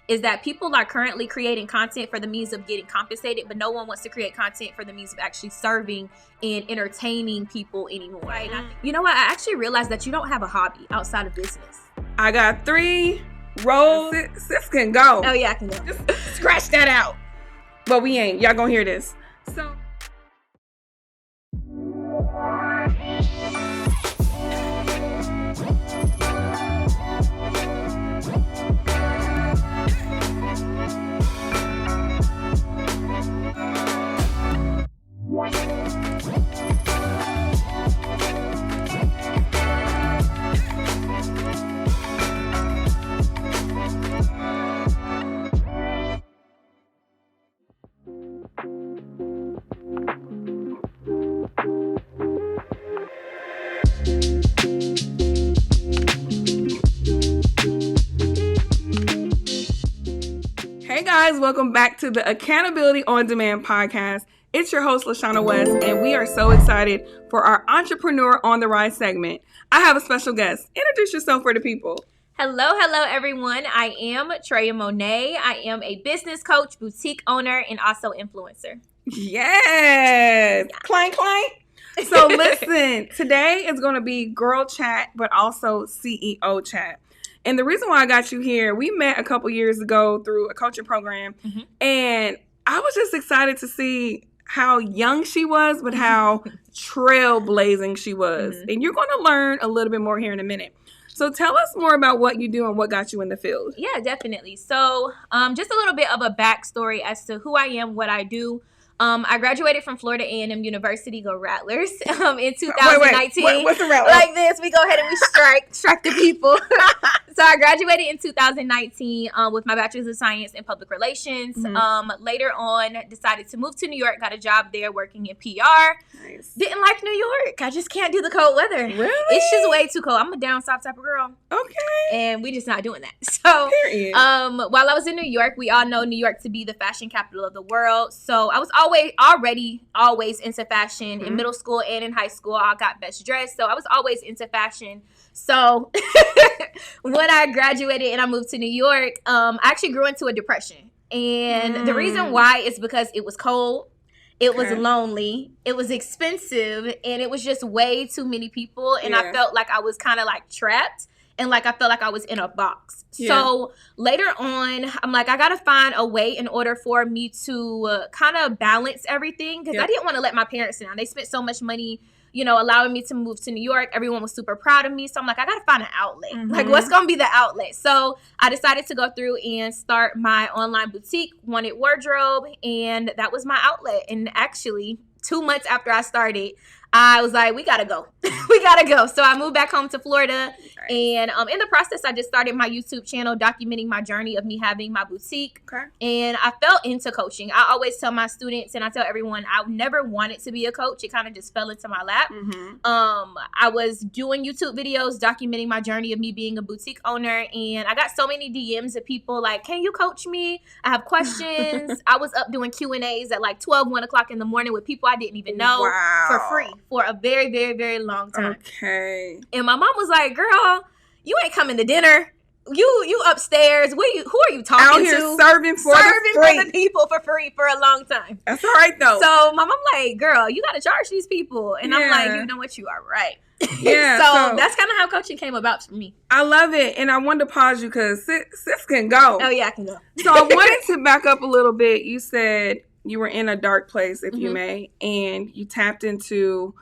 is that people are currently creating content for the means of getting compensated, but no one wants to create content for the means of actually serving and entertaining people anymore. Right? You know what? I actually realized that you don't have a hobby outside of business. I got 3 roles. Sis can go. Oh, yeah, I can go. Just scratch that out. But we ain't. Y'all gonna hear this. So. Hey guys, welcome back to the Accountability on Demand podcast. It's your host, LaShana West, and we are so excited for our Entrepreneur on the Rise segment. I have a special guest. Introduce yourself for the people. Hello, everyone. I am Troyia Monay. I am a business coach, boutique owner, and also influencer. Yes. Clank, clank. So listen, today is going to be girl chat, but also CEO chat. And the reason why I got you here, we met a couple years ago through a coaching program, and I was just excited to see how young she was, but how trailblazing she was. And you're going to learn a little bit more here in a minute. So tell us more about what you do and what got you in the field. Yeah, definitely. So just a little bit of a backstory as to who I am, what I do. I graduated from Florida A&M University, go Rattlers, in 2019. Wait. What's a Rattler? Like this, we go ahead and we strike the people. So I graduated in 2019 with my Bachelor's of Science in Public Relations. Later on, decided to move to New York, got a job there working in PR. Nice. Didn't like New York. I just can't do the cold weather. Really? It's just way too cold. I'm a down south type of girl. Okay. And we just not doing that. So while I was in New York, we all know New York to be the fashion capital of the world. So I was always into fashion. In middle school and in high school, I got best dressed. So I was always into fashion. So when I graduated and I moved to New York, I actually grew into a depression. And the reason why is because it was cold. It was lonely. It was expensive. And it was just way too many people. And I felt like I was kind of like trapped. And like I felt like I was in a box. So later on, I'm like, I got to find a way in order for me to kind of balance everything. Because I didn't want to let my parents down. They spent so much money, allowing me to move to New York. Everyone was super proud of me. So I'm like, I got to find an outlet. Like, what's going to be the outlet? So I decided to go through and start my online boutique, Wanted Wardrobe. And that was my outlet. And actually, 2 months after I started, I was like, we got to go. We got to go. So I moved back home to Florida. And in the process, I just started my YouTube channel documenting my journey of me having my boutique. And I fell into coaching. I always tell my students and I tell everyone I never wanted to be a coach. It kind of just fell into my lap. I was doing YouTube videos documenting my journey of me being a boutique owner. And I got so many DMs of people like, can you coach me? I have questions. I was up doing Q&As at like 12, 1 o'clock in the morning with people I didn't even know for free for a very, very, very long time. Okay. And my mom was like, girl, you ain't coming to dinner. You upstairs. Who are you talking out here to? Serving for the people for free for a long time. That's all right though. So my mom like, girl, you got to charge these people. And I'm like, you know what? You are right. Yeah. So that's kind of how coaching came about for me. I love it. And I wanted to pause you because sis can go. Oh yeah, I can go. So I wanted to back up a little bit. You said you were in a dark place, if you may, and you tapped into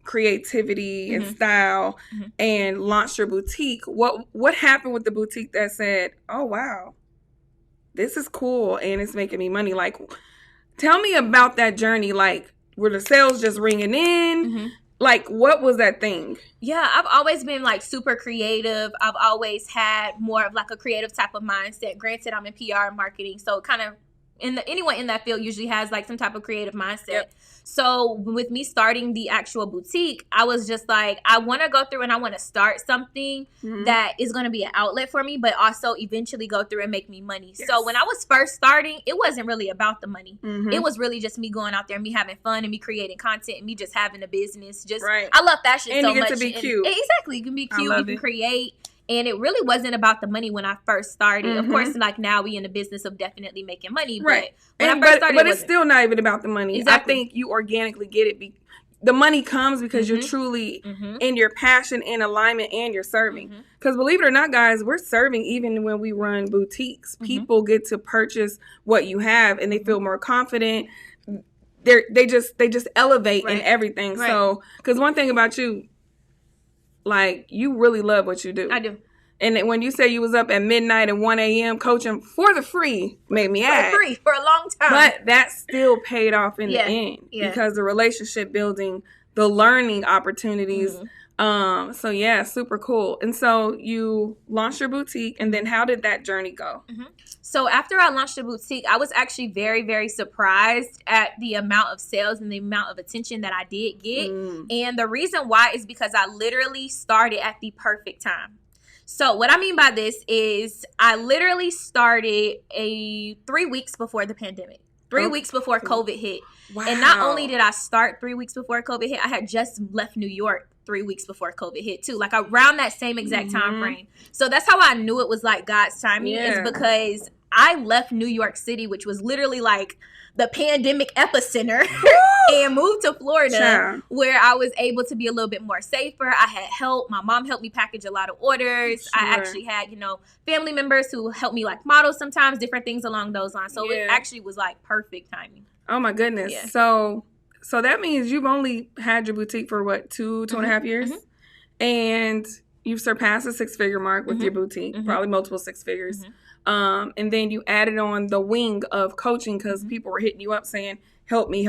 creativity and style and launched your boutique. What happened with the boutique that said, oh wow, this is cool and it's making me money? Like, tell me about that journey. Like, were the sales just ringing in? Like, what was that thing? Yeah, I've always been like super creative. I've always had more of like a creative type of mindset. Granted, I'm in PR and marketing, so kind of anyone in that field usually has like some type of creative mindset. So with me starting the actual boutique, I was just like, I want to go through and I want to start something that is going to be an outlet for me, but also eventually go through and make me money. So when I was first starting, it wasn't really about the money. It was really just me going out there and me having fun and me creating content and me just having a business. I love fashion and so you get much. to be cute. Exactly. You can be cute. You can create. And it really wasn't about the money when I first started. Of course, like now we in the business of definitely making money. Right. But when I first started, but it's still not even about the money. Exactly. I think you organically get it. The money comes because you're truly in your passion and alignment, and you're serving. Because believe it or not, guys, we're serving even when we run boutiques. People get to purchase what you have, and they feel more confident. They just elevate in everything. Right. So, because one thing about you, like, you really love what you do. I do. And when you say you was up at midnight and 1 a.m. coaching for the free, made me add. For free, for a long time. But that still paid off in the end. Because the relationship building, the learning opportunities. So, yeah, super cool. And so you launched your boutique, and then how did that journey go? So after I launched the boutique, I was actually very, very surprised at the amount of sales and the amount of attention that I did get. And the reason why is because I literally started at the perfect time. So what I mean by this is I literally started 3 weeks before the pandemic. 3 weeks before COVID hit. Wow. And not only did I start 3 weeks before COVID hit, I had just left New York 3 weeks before COVID hit too. Like around that same exact time frame. So that's how I knew it was like God's timing, is because I left New York City, which was literally like the pandemic epicenter, and moved to Florida, where I was able to be a little bit more safer. I had help. My mom helped me package a lot of orders. I actually had, family members who helped me like model sometimes, different things along those lines. So it actually was like perfect timing. Oh my goodness. Yeah. So that means you've only had your boutique for what, two and a half years? And you've surpassed the 6-figure mark with your boutique, probably multiple 6 figures. And then you added on the wing of coaching because people were hitting you up saying, help me.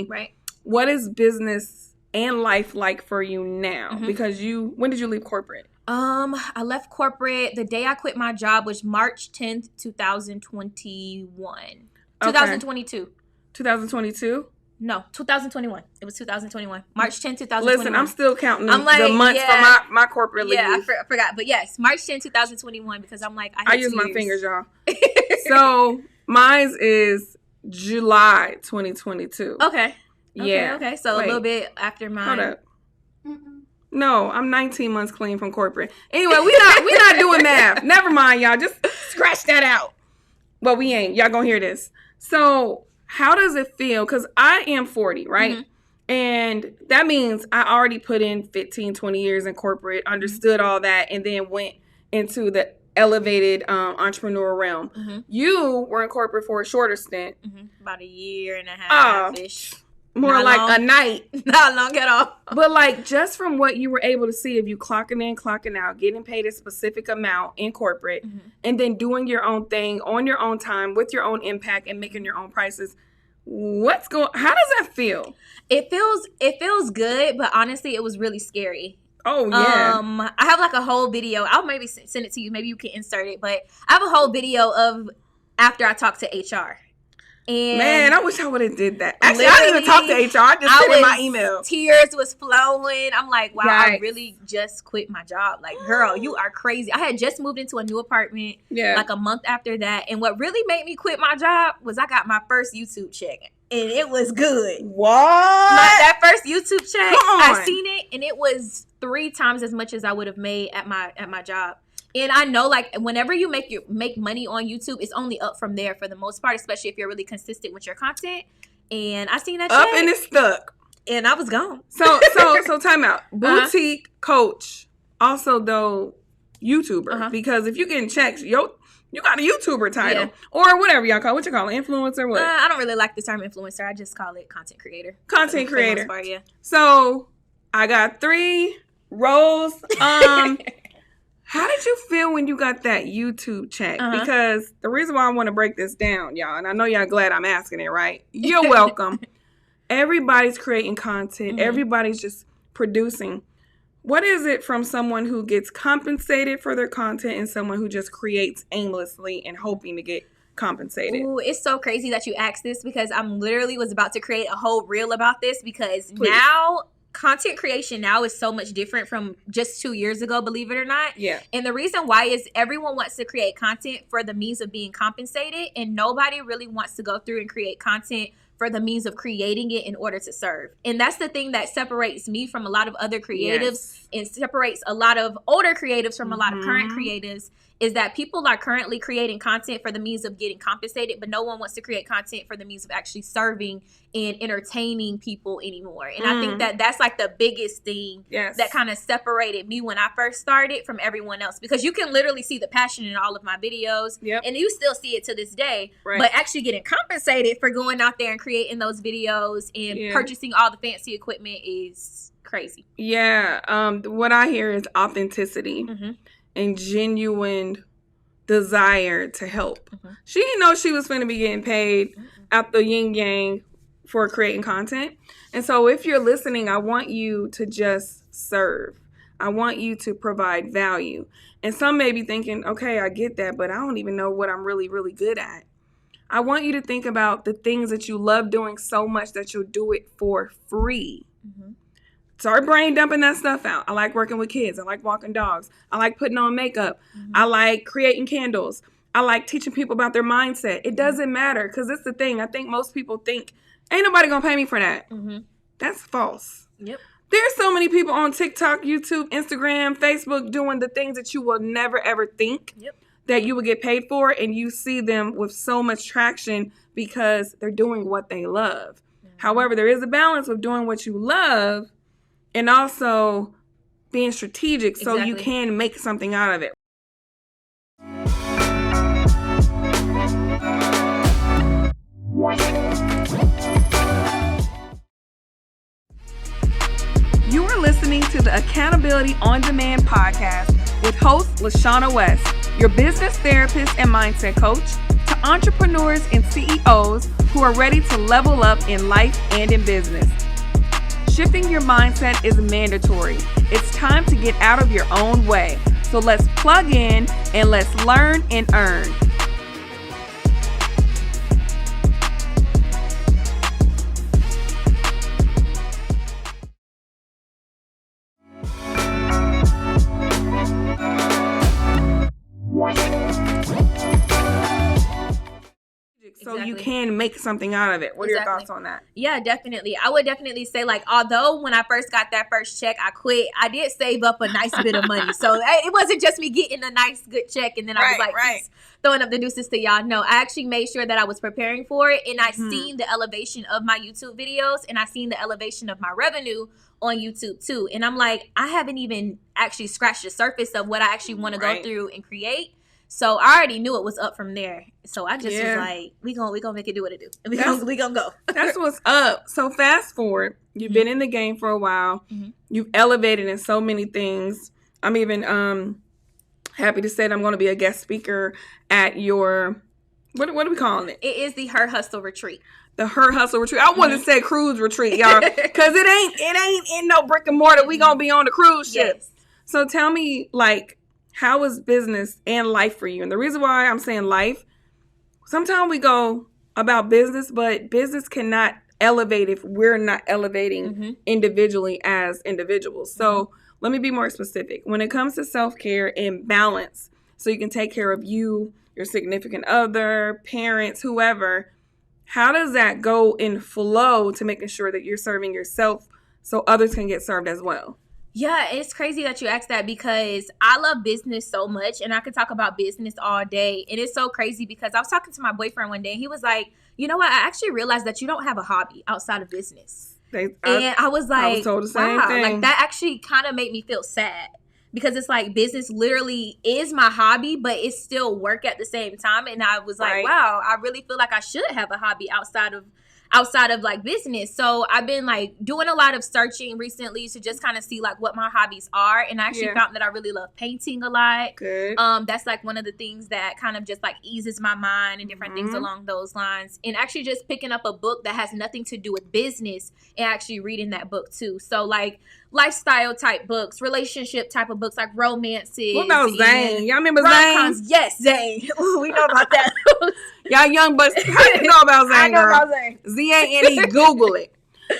Right. What is business and life like for you now? Because when did you leave corporate? I left corporate. The day I quit my job was March 10th, 2021. 2022. 2022? No, 2021. It was 2021. March 10th, 2021. Listen, I'm still counting the months for my corporate leave. Yeah, I forgot. But yes, March 10th, 2021, because I'm like, I use my fingers, y'all. So mine is July 2022. Okay. Yeah. Okay. So a little bit after mine. Hold up. No, I'm 19 months clean from corporate. Anyway, we not doing math. Never mind, y'all. Just scratch that out. Well, we ain't. Y'all gonna hear this. So how does it feel? Because I am 40, right? And that means I already put in 15, 20 years in corporate, understood all that, and then went into the elevated entrepreneur realm. You were in corporate for a shorter stint. About a year and a half-ish. More not like long. A night. Not long at all. But like just from what you were able to see of you clocking in, clocking out, getting paid a specific amount in corporate, and then doing your own thing on your own time with your own impact and making your own prices. How does that feel? It feels good, but honestly, it was really scary. Oh, yeah. I have like a whole video. I'll maybe send it to you. Maybe you can insert it. But I have a whole video of after I talked to HR. And man, I wish I would have did that. Actually, I didn't even talk to HR. I just put in my email. Tears was flowing. I'm like, wow, I really just quit my job. Like, girl, you are crazy. I had just moved into a new apartment like a month after that. And what really made me quit my job was I got my first YouTube check. And it was good. What? That first YouTube check, I seen it, and it was 3 times as much as I would have made at my job. And I know, like, whenever you make money on YouTube, it's only up from there for the most part, especially if you're really consistent with your content. And I seen that up check, and it's stuck, and I was gone. So time out. Boutique coach, also though YouTuber, because if you're getting checks, you got a YouTuber title or whatever y'all call it. What you call it? Influencer? What? I don't really like the term influencer. I just call it content creator. Content creator. For the most part, So I got 3 roles. How did you feel when you got that YouTube check? Because the reason why I want to break this down, y'all, and I know y'all glad I'm asking it, right? You're welcome. Everybody's creating content. Everybody's just producing. What is it from someone who gets compensated for their content and someone who just creates aimlessly and hoping to get compensated? Ooh, it's so crazy that you asked this because I'm literally was about to create a whole reel about this because now content creation now is so much different from just 2 years ago, believe it or not. Yeah. And the reason why is everyone wants to create content for the means of being compensated, and nobody really wants to go through and create content for the means of creating it in order to serve. And that's the thing that separates me from a lot of other creatives and separates a lot of older creatives from a lot of current creatives, is that people are currently creating content for the means of getting compensated, but no one wants to create content for the means of actually serving and entertaining people anymore. And I think that that's like the biggest thing that kind of separated me when I first started from everyone else, because you can literally see the passion in all of my videos and you still see it to this day, but actually getting compensated for going out there and creating those videos and purchasing all the fancy equipment is crazy. What I hear is authenticity and genuine desire to help. She didn't know she was going to be getting paid out the yin yang for creating content. And so if you're listening, I want you to just serve. I want you to provide value. And some may be thinking, okay, I get that, but I don't even know what I'm really, really good at. I want you to think about the things that you love doing so much that you'll do it for free. Start brain dumping that stuff out. I like working with kids. I like walking dogs. I like putting on makeup. I like creating candles. I like teaching people about their mindset. It doesn't matter, because it's the thing. I think most people think, ain't nobody going to pay me for that. That's false. There's so many people on TikTok, YouTube, Instagram, Facebook doing the things that you will never, ever think that you would get paid for. And you see them with so much traction because they're doing what they love. However, there is a balance of doing what you love and also being strategic so you can make something out of it. You are listening to the Accountability on Demand podcast with host LaShana West, your business therapist and mindset coach, to entrepreneurs and CEOs who are ready to level up in life and in business. Shifting your mindset is mandatory. It's time to get out of your own way. So let's plug in and let's learn and earn. So you can make something out of it. What are your thoughts on that? Yeah, definitely. I would definitely say, like, although when I first got that first check, I quit, I did save up a nice bit of money. So it wasn't just me getting a nice, good check and then I was like throwing up the deuces to y'all. No, I actually made sure that I was preparing for it, and I seen the elevation of my YouTube videos, and I seen the elevation of my revenue on YouTube too. And I'm like, I haven't even actually scratched the surface of what I actually want to go through and create. So I already knew it was up from there. So I just was like, we gonna make it do what it do. We gonna go. That's what's up. So fast forward, you've been in the game for a while. You've elevated in so many things. I'm even happy to say that I'm going to be a guest speaker at your, what are we calling it? It is the Her Hustle Retreat. The Her Hustle Retreat. I want to say cruise retreat, y'all, because it ain't in no brick and mortar. We gonna be on the cruise ship. So tell me, like, how is business and life for you? And the reason why I'm saying life, sometimes we go about business, but business cannot elevate if we're not elevating individually as individuals. So let me be more specific. When it comes to self-care and balance, so you can take care of you, your significant other, parents, whoever, how does that go in flow to making sure that you're serving yourself so others can get served as well? Yeah, it's crazy that you asked that, because I love business so much and I could talk about business all day. And it's so crazy because I was talking to my boyfriend one day and he was like, you know what? I actually realized that you don't have a hobby outside of business. And I was like, I was told the same thing. Like, that actually kind of made me feel sad, because it's like business literally is my hobby, but it's still work at the same time. And I was like, wow, I really feel like I should have a hobby outside of like business. So I've been like doing a lot of searching recently to just kind of see like what my hobbies are. And I actually found that I really love painting a lot. Good. That's like one of the things that kind of just like eases my mind and different things along those lines. And actually just picking up a book that has nothing to do with business and actually reading that book too. So like lifestyle type books, relationship type of books, like romances. What about Zane? Y'all remember Zane? Yes, Zane. We know about that. Y'all young bucks. How you know about Zane? I know about Zane. Z-A-N-E. Google it.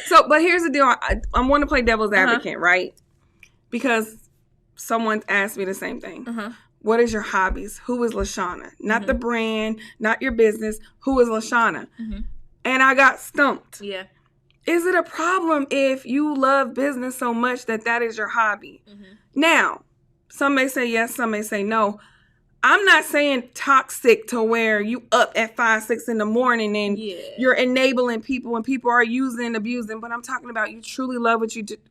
So, but here's the deal. I want to play devil's advocate, right? Because someone asked me the same thing. What is your hobbies? Who is LaShana? Not the brand, not your business. Who is LaShana? and I got stumped. Yeah. Is it a problem if you love business so much that is your hobby? Mm-hmm. Now, some may say yes, some may say no. I'm not saying toxic to where you up at 5, 6 in the morning and you're enabling people and people are using and abusing. But I'm talking about you truly love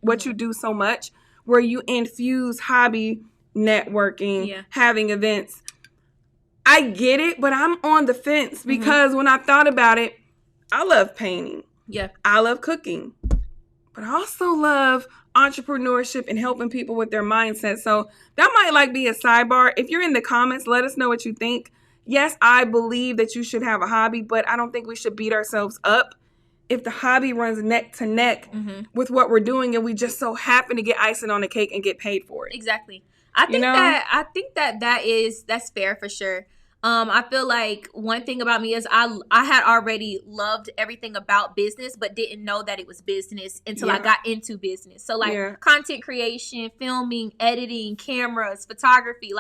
what you do so much, where you infuse hobby networking, having events. I get it, but I'm on the fence because when I thought about it, I love painting. Yeah, I love cooking, but I also love entrepreneurship and helping people with their mindset. So that might be a sidebar. If you're in the comments, let us know what you think. Yes, I believe that you should have a hobby, but I don't think we should beat ourselves up if the hobby runs neck to neck with what we're doing and we just so happen to get icing on the cake and get paid for it. Exactly. I think that's fair for sure. I feel like one thing about me is I had already loved everything about business, but didn't know that it was business until I got into business. So content creation, filming, editing, cameras, photography,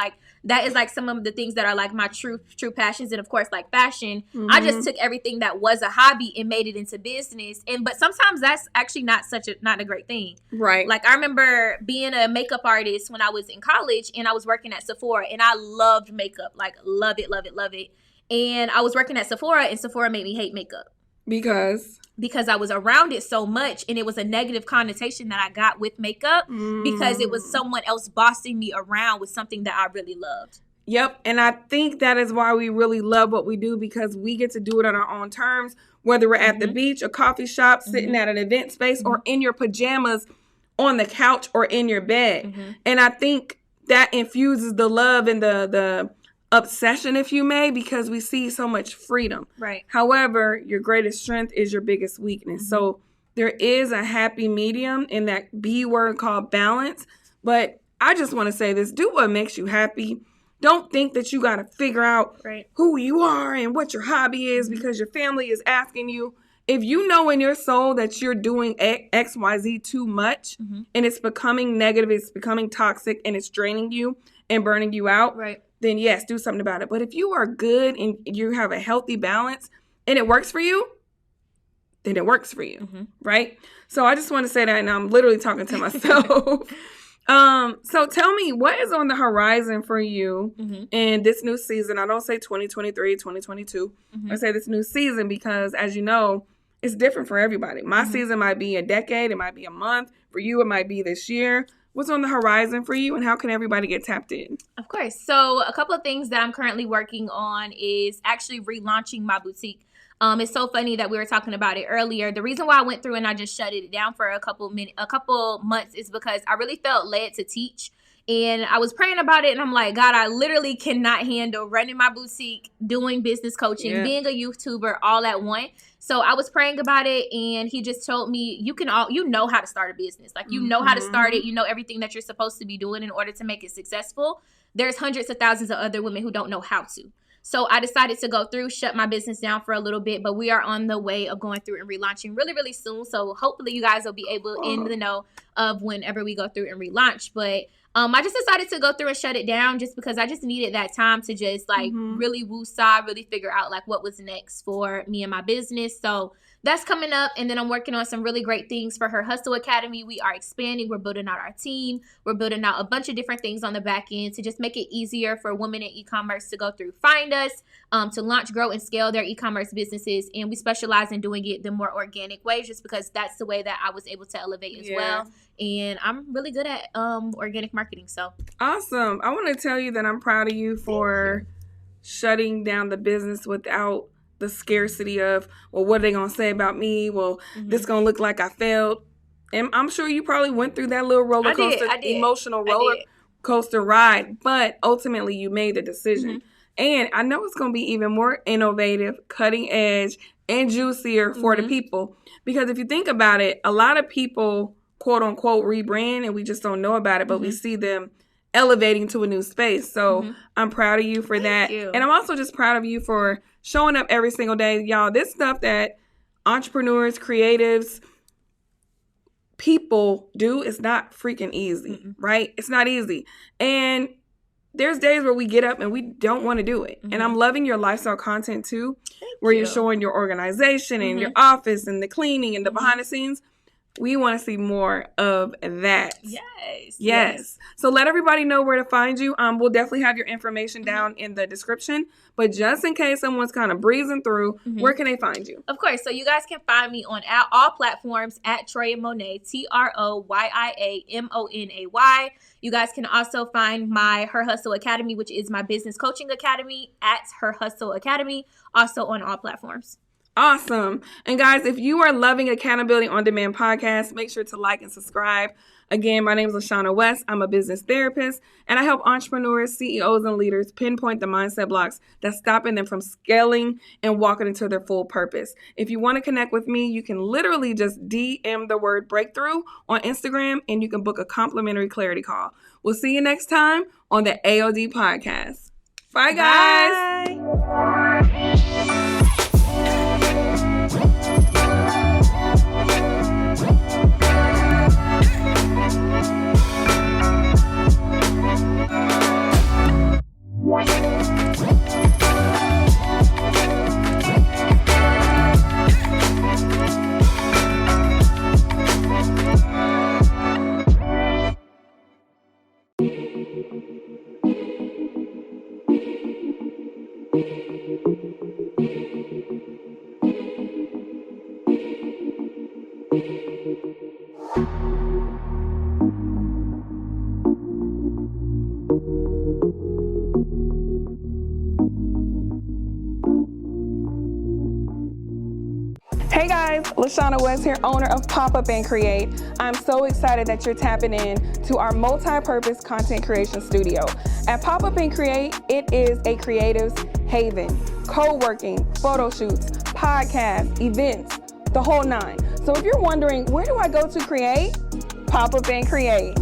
that is some of the things that are my true passions. And of course, fashion, I just took everything that was a hobby and made it into business. But sometimes that's actually not a great thing. Right. I remember being a makeup artist when I was in college and I was working at Sephora and I loved makeup, love it. And I was working at Sephora and Sephora made me hate makeup. Because I was around it so much and it was a negative connotation that I got with makeup because it was someone else bossing me around with something that I really loved. Yep. And I think that is why we really love what we do, because we get to do it on our own terms, whether we're at the beach, a coffee shop, sitting at an event space, or in your pajamas on the couch or in your bed. And I think that infuses the love and the obsession, if you may, because we see so much freedom. Right. However, your greatest strength is your biggest weakness. So there is a happy medium in that B word called balance. But I just want to say this: do what makes you happy. Don't think that you got to figure out who you are and what your hobby is because your family is asking you. If you know in your soul that you're doing X, Y, Z too much and it's becoming negative, it's becoming toxic, and it's draining you and burning you out, then yes, do something about it. But if you are good and you have a healthy balance and it works for you, then it works for you, right? So I just want to say that, and I'm literally talking to myself. So tell me, what is on the horizon for you in this new season? I don't say 2023, 2022. I say this new season because, as you know, it's different for everybody. My season might be a decade. It might be a month. For you, it might be this year. What's on the horizon for you, and how can everybody get tapped in? Of course. So a couple of things that I'm currently working on is actually relaunching my boutique. It's so funny that we were talking about it earlier. The reason why I went through and I just shut it down for a couple months is because I really felt led to teach. And I was praying about it, and I'm like, God, I literally cannot handle running my boutique, doing business coaching, being a YouTuber all at once. So I was praying about it, and he just told me, you know how to start a business. You know how to start it. You know everything that you're supposed to be doing in order to make it successful. There's hundreds of thousands of other women who don't know how to. So I decided to go through, shut my business down for a little bit, but we are on the way of going through and relaunching really, really soon. So hopefully you guys will be able in the know of whenever we go through and relaunch. But I just decided to go through and shut it down just because I just needed that time to just really woosah, really figure out what was next for me and my business. So that's coming up. And then I'm working on some really great things for Her Hustle Academy. We are expanding. We're building out our team. We're building out a bunch of different things on the back end to just make it easier for women in e-commerce to go through, find us, to launch, grow, and scale their e-commerce businesses. And we specialize in doing it the more organic way, just because that's the way that I was able to elevate as well. And I'm really good at organic marketing. So awesome. I want to tell you that I'm proud of you for shutting down the business without the scarcity of, well, what are they going to say about me? Well, this going to look like I failed. And I'm sure you probably went through that little roller coaster, emotional roller coaster ride, but ultimately you made the decision. And I know it's going to be even more innovative, cutting edge, and juicier for the people. Because if you think about it, a lot of people, quote unquote, rebrand and we just don't know about it, but we see them elevating to a new space. So I'm proud of you for that. And I'm also just proud of you for showing up every single day. Y'all, this stuff that entrepreneurs, creatives, people do is not freaking easy, right? It's not easy. And there's days where we get up and we don't want to do it. And I'm loving your lifestyle content too. where you're showing your organization and your office and the cleaning and the behind the scenes. We want to see more of that. Yes. So let everybody know where to find you. We'll definitely have your information down in the description. But just in case someone's kind of breezing through, where can they find you? Of course. So you guys can find me on all platforms at Troyia Monay, TroyiaMonay. You guys can also find my Her Hustle Academy, which is my business coaching academy, at Her Hustle Academy, also on all platforms. Awesome. And guys, if you are loving Accountability on Demand podcast, make sure to like and subscribe. Again, my name is LaShana West. I'm a business therapist, and I help entrepreneurs, CEOs, and leaders pinpoint the mindset blocks that's stopping them from scaling and walking into their full purpose. If you want to connect with me, you can literally just DM the word breakthrough on Instagram, and you can book a complimentary clarity call. We'll see you next time on the AOD Podcast. Bye, guys. Bye. Hey guys, LaShana West here, owner of Pop Up and Create. I'm so excited that you're tapping in to our multi-purpose content creation studio. At Pop Up and Create, it is a creative's haven. Co-working, photo shoots, podcasts, events, the whole nine. So if you're wondering, where do I go to create? Pop Up and Create.